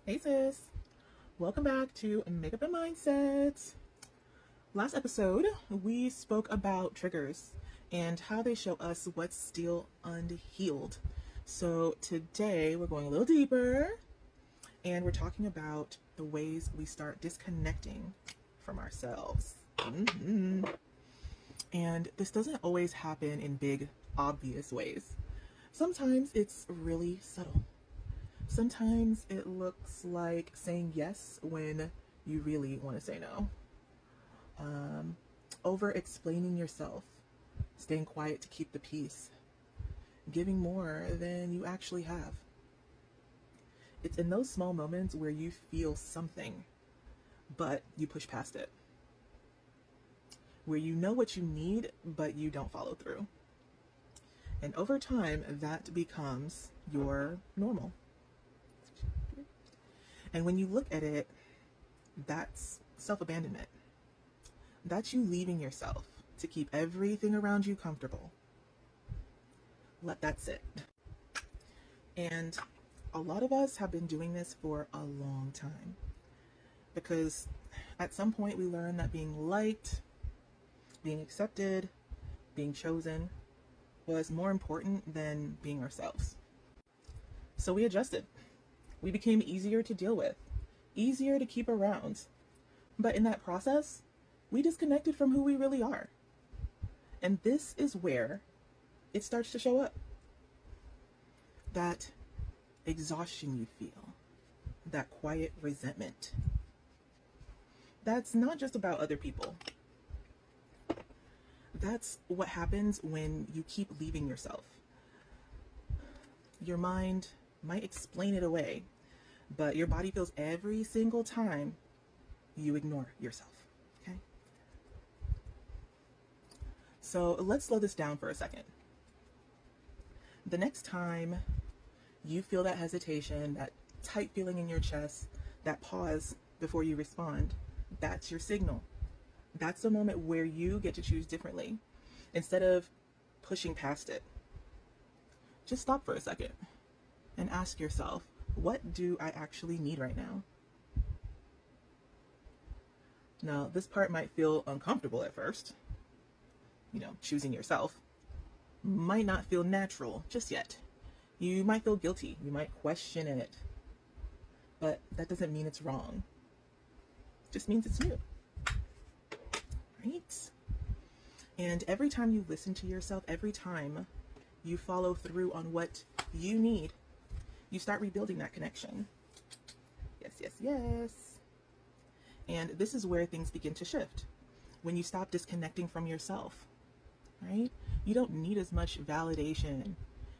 Hey sis, welcome back to Makeup and Mindset. Last episode, we spoke about triggers and how they show us what's still unhealed. So today we're going a little deeper and we're talking about the ways we start disconnecting from ourselves. And this doesn't always happen in big, obvious ways. Sometimes it's really subtle. Sometimes it looks like saying yes when you really want to say no. Over explaining yourself, staying quiet to keep the peace, giving more than you actually have. It's in those small moments where you feel something, but you push past it. Where you know what you need, but you don't follow through. And over time, that becomes your normal. And when you look at it, that's self-abandonment. That's you leaving yourself to keep everything around you comfortable. Let that sit. And a lot of us have been doing this for a long time because at some point we learned that being liked, being accepted, being chosen was more important than being ourselves. So we adjusted. We became easier to deal with, easier to keep around. But in that process, we disconnected from who we really are. And this is where it starts to show up. That exhaustion you feel, that quiet resentment. That's not just about other people. That's what happens when you keep leaving yourself. Your mind might explain it away, but your body feels every single time you ignore yourself, okay? So let's slow this down for a second. The next time you feel that hesitation, that tight feeling in your chest, that pause before you respond, that's your signal. That's the moment where you get to choose differently instead of pushing past it. Just stop for a second and ask yourself, what do I actually need right now? Now, this part might feel uncomfortable at first. Choosing yourself might not feel natural just yet. You might feel guilty. You might question it. But that doesn't mean it's wrong. It just means it's new. Right? And every time you listen to yourself, every time you follow through on what you need, you start rebuilding that connection. Yes, yes, yes. And this is where things begin to shift. When you stop disconnecting from yourself, right? You don't need as much validation.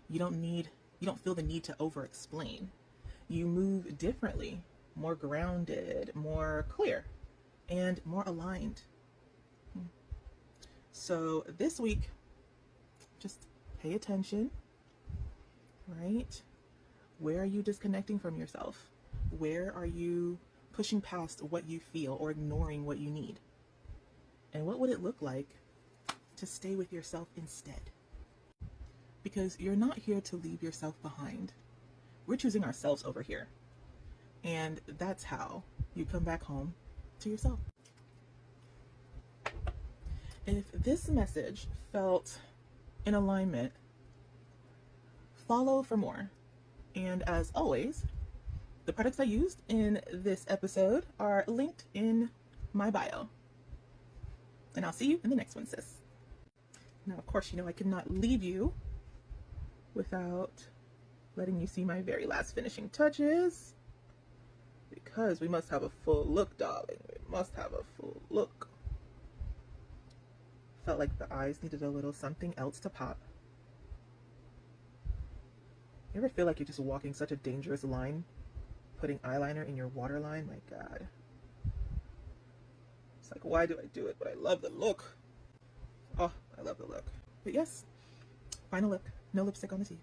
You don't feel the need to over-explain. You move differently, more grounded, more clear, and more aligned. So this week, just pay attention, right? Where are you disconnecting from yourself? Where are you pushing past what you feel or ignoring what you need? And what would it look like to stay with yourself instead? Because you're not here to leave yourself behind. We're choosing ourselves over here. And that's how you come back home to yourself. If this message felt in alignment, follow for more. And as always, the products I used in this episode are linked in my bio. And I'll see you in the next one, sis. Now, of course, I could not leave you without letting you see my very last finishing touches. Because we must have a full look, darling. We must have a full look. Felt like the eyes needed a little something else to pop. You ever feel like you're just walking such a dangerous line, putting eyeliner in your waterline? My God. It's like, why do I do it? But I love the look. Oh, I love the look. But yes, final look. No lipstick on the teeth.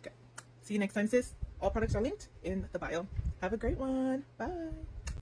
Okay. See you next time, sis. All products are linked in the bio. Have a great one. Bye.